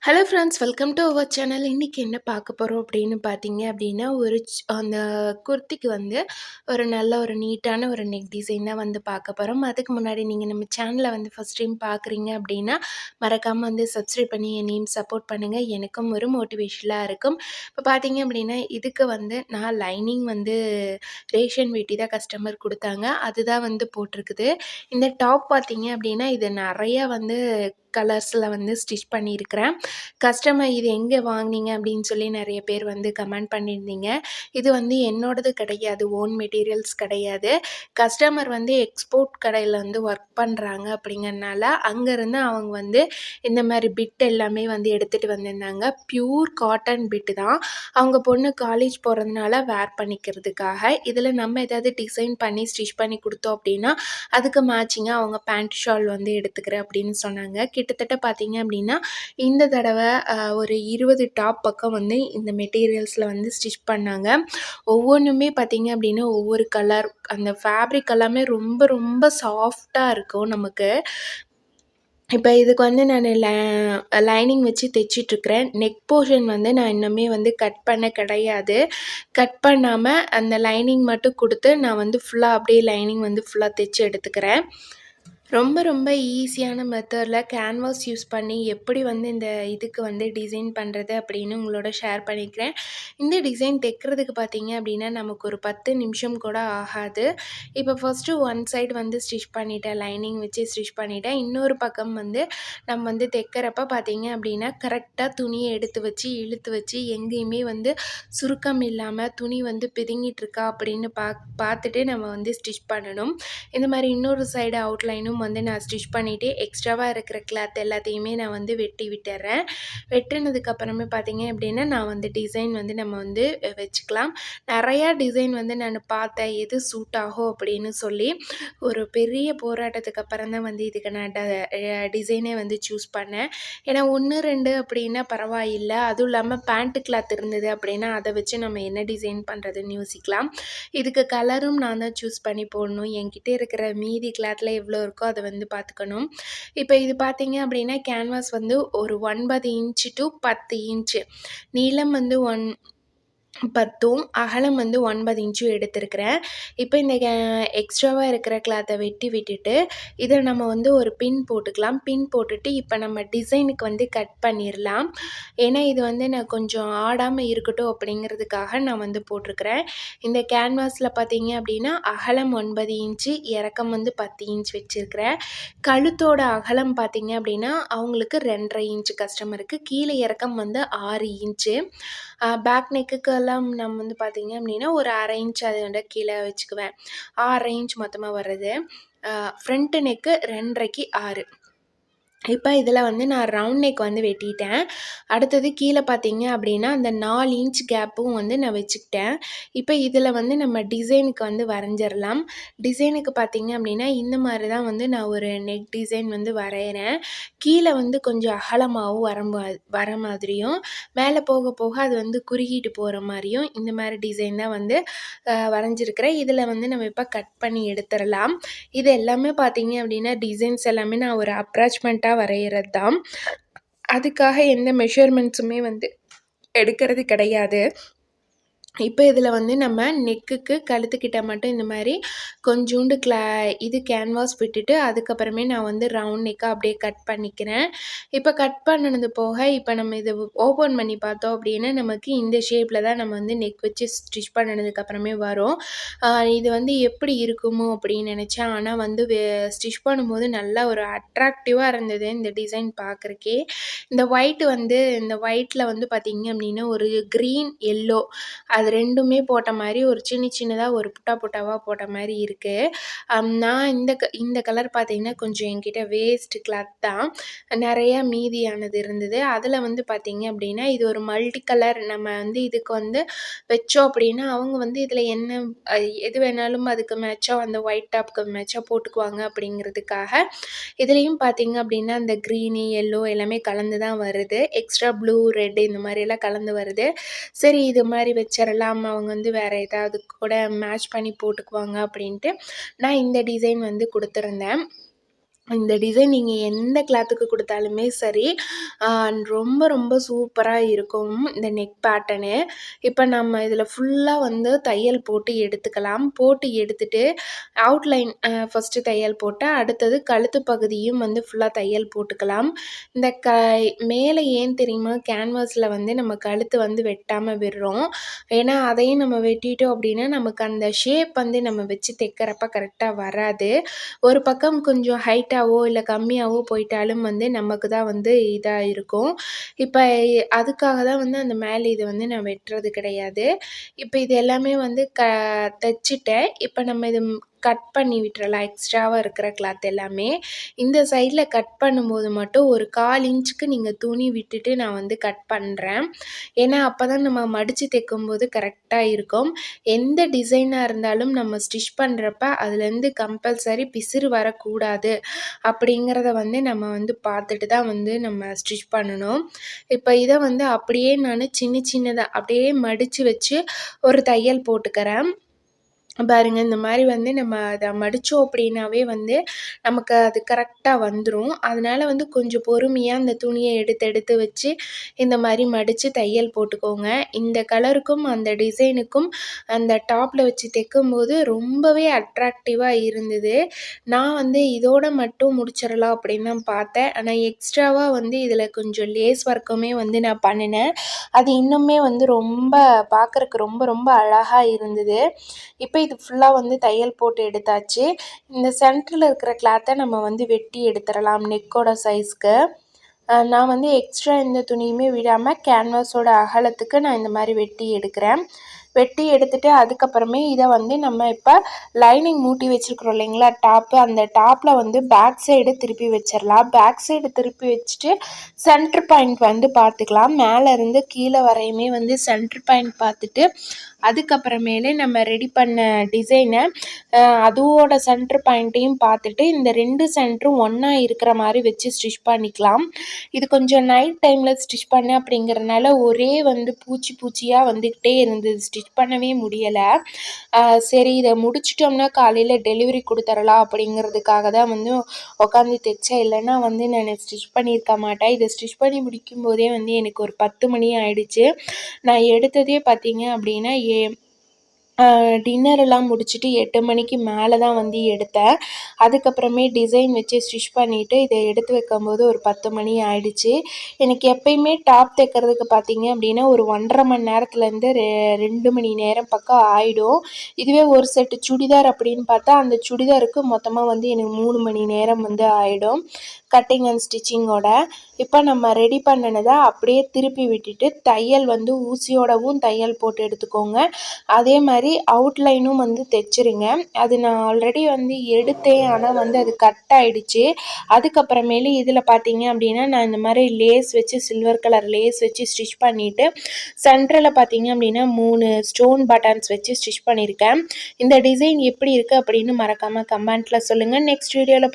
Hello friends, welcome to our channel. இன்றைக்கி என்ன பார்க்க போகிறோம் அப்படின்னு பார்த்தீங்க அப்படின்னா, அந்த குர்த்திக்கு வந்து ஒரு நல்ல ஒரு நீட்டான ஒரு நெக் டிசைன் தான் வந்து பார்க்க போகிறோம். அதுக்கு முன்னாடி நீங்கள் நம்ம சேனலை வந்து ஃபஸ்ட் டைம் பார்க்குறீங்க அப்படின்னா, மறக்காமல் வந்து சப்ஸ்கிரைப் பண்ணி என் நேம் சப்போர்ட் பண்ணுங்கள். எனக்கும் ஒரு மோட்டிவேஷனாக இருக்கும். இப்போ பார்த்தீங்க அப்படின்னா, இதுக்கு வந்து நான் லைனிங் வந்து ரேஷன் வேட்டி தான் கஸ்டமர் கொடுத்தாங்க. அதுதான் வந்து போட்டிருக்குது. இந்த டாப் பார்த்தீங்க அப்படின்னா, இது நிறையா வந்து கலர்ஸில் வந்து ஸ்டிச் பண்ணியிருக்கிறேன். கஸ்டமர் இது எங்கே வாங்குனீங்க அப்படின்னு சொல்லி நிறைய பேர் வந்து கமெண்ட் பண்ணியிருந்தீங்க. இது வந்து என்னோடது கிடையாது, ஓன் மெட்டீரியல்ஸ் கிடையாது. கஸ்டமர் வந்து எக்ஸ்போர்ட் கடையில் வந்து ஒர்க் பண்ணுறாங்க அப்படிங்கிறனால அங்கேருந்து அவங்க வந்து இந்த மாதிரி பிட் எல்லாமே வந்து எடுத்துகிட்டு வந்திருந்தாங்க. ப்யூர் காட்டன் பிட்டு தான். அவங்க பொண்ணு காலேஜ் போகிறதுனால வேர் பண்ணிக்கிறதுக்காக. இதில் நம்ம ஏதாவது டிசைன் பண்ணி ஸ்டிச் பண்ணி கொடுத்தோம் அப்படின்னா அதுக்கு மேட்சிங்காக அவங்க பேண்ட் ஷால் வந்து எடுத்துக்கிறேன் அப்படின்னு சொன்னாங்க. கிட்டத்தட்ட பார்த்தீங்க அப்படின்னா இந்த தடவை ஒரு 20 டாப் பக்கம் வந்து இந்த மெட்டீரியல்ஸில் வந்து ஸ்டிச் பண்ணாங்க. ஒவ்வொன்றுமே பார்த்தீங்க அப்படின்னா ஒவ்வொரு கலர், அந்த ஃபேப்ரிக் எல்லாமே ரொம்ப ரொம்ப சாஃப்டாக இருக்கும் நமக்கு. இப்போ இதுக்கு வந்து நான் லைனிங் வச்சு தைச்சிட்ருக்கிறேன். நெக் போர்ஷன் வந்து நான் இன்னுமே வந்து கட் பண்ண கிடையாது. கட் பண்ணாமல் அந்த லைனிங் மட்டும் கொடுத்து நான் வந்து ஃபுல்லாக அப்படியே லைனிங் வந்து ஃபுல்லாக தைச்சி எடுத்துக்கிறேன். ரொம்ப ரொம்ப ஈஸியான மெத்தடில் கேன்வாஸ் யூஸ் பண்ணி எப்படி வந்து இந்த இதுக்கு வந்து டிசைன் பண்ணுறது அப்படின்னு உங்களோட ஷேர் பண்ணிக்கிறேன். இந்த டிசைன் தைக்கிறதுக்கு பார்த்தீங்க அப்படின்னா நமக்கு ஒரு 10 நிமிஷம் கூட ஆகாது. இப்போ ஃபஸ்ட்டு ஒன் சைடு வந்து ஸ்டிச் பண்ணிவிட்டேன், லைனிங் வச்சு ஸ்டிச் பண்ணிவிட்டேன். இன்னொரு பக்கம் வந்து நம்ம வந்து தைக்கிறப்ப பார்த்தீங்க அப்படின்னா கரெக்டாக துணியை எடுத்து வச்சு இழுத்து வச்சு எங்கேயுமே வந்து சுருக்கம் இல்லாமல் துணி வந்து பிதுங்கிட்டுருக்கா அப்படின்னு பார்த்துட்டு நம்ம வந்து ஸ்டிச் பண்ணணும். இந்த மாதிரி இன்னொரு சைடு அவுட்லைனும் வந்து நான் ஸ்டிச் பண்ணிவிட்டு எக்ஸ்ட்ராவாக இருக்கிற கிளாத் எல்லாத்தையுமே நான் வந்து வெட்டி விட்டுறேன். வெட்டினதுக்கப்புறமே பார்த்தீங்க அப்படின்னா நான் வந்து டிசைன் வந்து நம்ம வந்து வச்சுக்கலாம். நிறையா டிசைன் வந்து நான் பார்த்தேன், எது சூட் ஆகும் அப்படின்னு சொல்லி. ஒரு பெரிய போராட்டத்துக்கு அப்புறம் தான் வந்து இதுக்கு நான் டிசைனே வந்து சூஸ் பண்ணேன். ஏன்னா 1, 2 அப்படின்னா பரவாயில்லை. அதுவும் இல்லாமல் பேண்ட் கிளாத் இருந்தது அப்படின்னா அதை வச்சு நம்ம என்ன டிசைன் பண்ணுறதுன்னு யோசிக்கலாம். இதுக்கு கலரும் நான் தான் சூஸ் பண்ணி போடணும். என்கிட்ட இருக்கிற மீதி கிளாத்தில் எவ்வளோ இருக்கோ அதை வந்து பார்த்துக்கணும். இப்போ இது பார்த்தீங்க அப்படின்னா கேன்வாஸ் வந்து ஒரு 9 இன்ச்சு டு 10 இன்ச்சு நீளம் வந்து 10ம் அகலம் வந்து 9 இன்ச்சும் எடுத்திருக்கிறேன். இப்போ இந்த எக்ஸ்ட்ராவாக இருக்கிற கிளாத்தை வெட்டி விட்டுட்டு இதை நம்ம வந்து ஒரு பின் போட்டுக்கலாம். பின் போட்டுட்டு இப்போ நம்ம டிசைனுக்கு வந்து கட் பண்ணிடலாம். ஏன்னா இது வந்து நான் கொஞ்சம் ஆடாமல் இருக்கட்டும் அப்படிங்கிறதுக்காக நான் வந்து போட்டிருக்கிறேன். இந்த கேன்வாஸில் பார்த்தீங்க அப்படின்னா அகலம் 9 இன்ச்சு, இறக்கம் வந்து 10 இன்ச் வச்சுருக்கிறேன். கழுத்தோட அகலம் பார்த்தீங்க அப்படின்னா அவங்களுக்கு 2.5 இன்ச்சு கஸ்டமருக்கு, கீழே இறக்கம் வந்து 6 இன்ச்சு. பேக் நெக்குக்கெல்லாம் நம்ம வந்து பார்த்திங்க அப்படின்னா ஒரு 1/2 இன்ச் அதை வந்து கீழே வச்சுக்குவேன். 6 இன்ச் மொத்தமாக வர்றது. ஃப்ரண்ட்டு நெக்கு 2.5க்கு 6. இப்போ இதில் வந்து நான் ரவுண்ட் நெக் வந்து வெட்டிட்டேன். அடுத்தது கீழே பார்த்தீங்க அப்படின்னா அந்த 4 இன்ச் கேப்பும் வந்து நான் வச்சுக்கிட்டேன். இப்போ இதில் வந்து நம்ம டிசைனுக்கு வந்து வரைஞ்சிடலாம். டிசைனுக்கு பார்த்தீங்க அப்படின்னா இந்த மாதிரி தான் வந்து நான் ஒரு நெக் டிசைன் வந்து வரைகிறேன். கீழே வந்து கொஞ்சம் அகலமாகவும் வர மாதிரியும், மேலே போக போக அது வந்து குறுகிட்டு போகிற மாதிரியும் இந்த மாதிரி டிசைன் தான் வந்து வரைஞ்சிருக்கிறேன். இதில் வந்து நம்ம இப்போ கட் பண்ணி எடுத்துடலாம். இது எல்லாமே பார்த்தீங்க அப்படின்னா டிசைன்ஸ் எல்லாமே நான் ஒரு அப்ராச்மெண்ட்டாக வரைகிறது தான். அதுக்காக எந்த மெஷர்மெண்ட்ஸுமே வந்து எடுக்கிறது கிடையாது. இப்போ இதில் வந்து நம்ம நெக்குக்கு கழுத்துக்கிட்ட மட்டும் இந்த மாதிரி கொஞ்சோண்டு இது கேன்வாஸ் விட்டுட்டு அதுக்கப்புறமே நான் வந்து ரவுண்ட் நெக்காக அப்படியே கட் பண்ணிக்கிறேன். இப்போ கட் பண்ணினது போக இப்போ நம்ம இதை ஓப்பன் பண்ணி பார்த்தோம் அப்படின்னா நமக்கு இந்த ஷேப்பில் தான் நம்ம வந்து நெக் வச்சு ஸ்டிச் பண்ணினதுக்கப்புறமே வரும். இது வந்து எப்படி இருக்குமோ அப்படின்னு நினச்சேன். ஆனால் வந்து ஸ்டிச் பண்ணும்போது நல்லா ஒரு அட்ராக்டிவாக இருந்தது இந்த டிசைன் பார்க்குறக்கே. இந்த ஒயிட்டில் வந்து பார்த்திங்க அப்படின்னா ஒரு க்ரீன் எல்லோ அது 2மே போட்ட மாதிரி ஒரு சின்னதாக ஒரு புட்டாவாக போட்ட மாதிரி இருக்குது. நான் இந்த கலர் பார்த்தீங்கன்னா கொஞ்சம் என்கிட்ட வேஸ்ட் கிளாத் தான் நிறையா மீதியானது இருந்தது. அதில் வந்து பார்த்திங்க அப்படின்னா இது ஒரு மல்டி கலர் நம்ம வந்து இதுக்கு வந்து வச்சோம் அப்படின்னா அவங்க வந்து இதில் என்ன எது வேணாலும் அதுக்கு மேட்சாக அந்த ஒயிட் டாப்க்கு மேட்சாக போட்டுக்குவாங்க அப்படிங்கிறதுக்காக இதுலேயும் பார்த்திங்க அப்படின்னா அந்த க்ரீனு எல்லோ எல்லாமே கலந்து தான் வருது. எக்ஸ்ட்ரா ப்ளூ ரெட் இந்த மாதிரியெல்லாம் கலந்து வருது. சரி இது மாதிரி வச்சிடலாம், அவங்க வந்து வேறு ஏதாவது கூட மேட்ச் பண்ணி போட்டுக்குவாங்க அப்படின்ட்டு நான் இந்த டிசைன் வந்து கொடுத்துருந்தேன். இந்த டிசைன் நீங்கள் எந்த கிளாத்துக்கு கொடுத்தாலுமே சரி, ரொம்ப ரொம்ப சூப்பராக இருக்கும் இந்த நெக் பேட்டர்னு. இப்போ நம்ம இதில் ஃபுல்லாக வந்து தையல் போட்டு எடுத்துக்கலாம். போட்டு எடுத்துட்டு அவுட்லைன் ஃபஸ்ட்டு தையல் போட்டு, அடுத்தது கழுத்து பகுதியும் வந்து ஃபுல்லாக தையல் போட்டுக்கலாம். இந்த மேலே ஏன் தெரியுமா கேன்வாஸில் வந்து நம்ம கழுத்து வந்து வெட்டாமல் விடுறோம். ஏன்னா அதையும் நம்ம வெட்டிட்டோம் அப்படின்னா நமக்கு அந்த ஷேப் வந்து நம்ம வச்சு தைக்கிறப்ப கரெக்டாக வராது. ஒரு பக்கம் கொஞ்சம் ஹைட்டாவோ இல்லை கம்மியாவோ போயிட்டாலும் வந்து நமக்கு தான் வந்து இதாக இருக்கும். இப்போ அதுக்காக தான் வந்து அந்த மேலே இது வந்து நான் வெட்டுறது கிடையாது. இப்போ இது எல்லாமே வந்து தைச்சிட்டேன். இப்போ நம்ம இது கட் பண்ணி விட்டுறலாம். எக்ஸ்ட்ராவாக இருக்கிற கிளாத் எல்லாமே இந்த சைடில் கட் பண்ணும்போது மட்டும் ஒரு 1/4 இன்ச்சுக்கு நீங்கள் துணி விட்டுட்டு நான் வந்து கட் பண்ணுறேன். ஏன்னா அப்போ தான் நம்ம மடித்து தைக்கும்போது கரெக்டாக இருக்கும். எந்த டிசைனாக இருந்தாலும் நம்ம ஸ்டிச் பண்ணுறப்ப அதுலேருந்து கம்பல்சரி பிசிறு வரக்கூடாது அப்படிங்கிறத வந்து நம்ம வந்து பார்த்துட்டு தான் வந்து நம்ம ஸ்டிச் பண்ணணும். இப்போ இதை வந்து அப்படியே நான் சின்ன சின்னதாக அப்படியே மடித்து வச்சு ஒரு தையல் போட்டுக்கிறேன். பாருங்க இந்த மாதிரி வந்து நம்ம அதை மடித்தோம் அப்படின்னாவே வந்து நமக்கு அது கரெக்டாக வந்துடும். அதனால் வந்து கொஞ்சம் பொறுமையாக அந்த துணியை எடுத்து வச்சு இந்த மாதிரி மடித்து தையல் போட்டுக்கோங்க. இந்த கலருக்கும் அந்த டிசைனுக்கும் அந்த டாப்பில் வச்சு தைக்கும்போது ரொம்பவே அட்ராக்டிவாக இருந்தது. நான் வந்து இதோட மட்டும் முடிச்சிடலாம் அப்படின்னு தான் பார்த்தேன். ஆனால் எக்ஸ்ட்ராவாக வந்து இதில் கொஞ்சம் லேஸ் ஒர்க்குமே வந்து நான் பண்ணினேன். அது இன்னுமே வந்து ரொம்ப பார்க்குறக்கு ரொம்ப ரொம்ப அழகாக இருந்தது. இப்போ இது ஃபுல்லாக வந்து தையல் போட்டு எடுத்தாச்சு. இந்த சென்டரில் இருக்கிற கிளாத்தை நம்ம வந்து வெட்டி எடுத்துடலாம் நெக்கோட சைஸ்க்கு. நான் வந்து எக்ஸ்ட்ரா எந்த துணியுமே விடாமல் கேன்வாஸோட அகலத்துக்கு நான் இந்த மாதிரி வெட்டி எடுக்கிறேன். வெட்டி எடுத்துகிட்டு அதுக்கப்புறமே இதை வந்து நம்ம இப்போ லைனிங் மூட்டி வச்சுருக்குறோம் இல்லைங்களா டாப்பு, அந்த டாப்பில் வந்து பேக் சைடு திருப்பி வச்சிடலாம். பேக் சைடு திருப்பி வச்சுட்டு சென்டர் பாயிண்ட் வந்து பார்த்துக்கலாம். மேலே இருந்து கீழே வரையுமே வந்து சென்டர் பாயிண்ட் பார்த்துட்டு அதுக்கப்புறமேலே நம்ம ரெடி பண்ண டிசைனை அதோட சென்டர் பாயிண்ட்டையும் பார்த்துட்டு இந்த 2 சென்டரும் ஒன்றா இருக்கிற மாதிரி வச்சு ஸ்டிச் பண்ணிக்கலாம். இது கொஞ்சம் நைட் டைமில் ஸ்டிச் பண்ணேன் அப்படிங்கிறதுனால ஒரே வந்து பூச்சியாக வந்துக்கிட்டே இருந்தது. ஸ்டிச் பண்ணவே முடியலை. சரி இதை முடிச்சிட்டோம்னா காலையில் டெலிவரி கொடுத்துடலாம் அப்படிங்கிறதுக்காக தான் வந்து உட்காந்து தைச்சேன். இல்லைன்னா வந்து நான் ஸ்டிச் பண்ணியிருக்க மாட்டேன். இதை ஸ்டிச் பண்ணி முடிக்கும் போதே வந்து எனக்கு ஒரு 10 மணி ஆயிடுச்சு. நான் எடுத்ததே பார்த்தீங்க அப்படின்னா டின்னரெல்லாம் முடிச்சுட்டு 8 மணிக்கு மேலே தான் வந்து எடுத்தேன். அதுக்கப்புறமே டிசைன் வச்சு ஸ்டிச் பண்ணிவிட்டு இதை எடுத்து வைக்கும்போது ஒரு 10 மணி ஆயிடுச்சு. எனக்கு எப்பயுமே டாப் தைக்கிறதுக்கு பார்த்தீங்க அப்படின்னா ஒரு 1.5 மணி நேரத்துலேருந்து 2 மணி நேரம் பக்கம் ஆகிடும். இதுவே ஒரு செட்டு சுடிதார் அப்படின்னு பார்த்தா அந்த சுடிதாருக்கு மொத்தமாக வந்து எனக்கு 3 மணி நேரம் வந்து ஆகிடும் கட்டிங் அண்ட் ஸ்டிச்சிங்கோட. இப்போ நம்ம ரெடி பண்ணினதை அப்படியே திருப்பி விட்டுட்டு தையல் வந்து ஊசியோடவும் தையல் போட்டு எடுத்துக்கோங்க. அதே மாதிரி அவுட்லைனும் வந்து தைச்சிருங்க. அது நான் ஆல்ரெடி வந்து எடுத்தேன். ஆனால் வந்து அது கட் ஆகிடுச்சு. அதுக்கப்புறமேலு இதில் பார்த்தீங்க அப்படின்னா நான் இந்த மாதிரி லேஸ் வச்சு சில்வர் கலர் லேஸ் வச்சு ஸ்டிச் பண்ணிவிட்டு சென்டரில் பார்த்தீங்க அப்படின்னா 3 ஸ்டோன் பட்டன்ஸ் வச்சு ஸ்டிச் பண்ணியிருக்கேன். இந்த டிசைன் எப்படி இருக்குது அப்படின்னு மறக்காமல் கமெண்ட்டில் சொல்லுங்கள். நெக்ஸ்ட் வீடியோவில்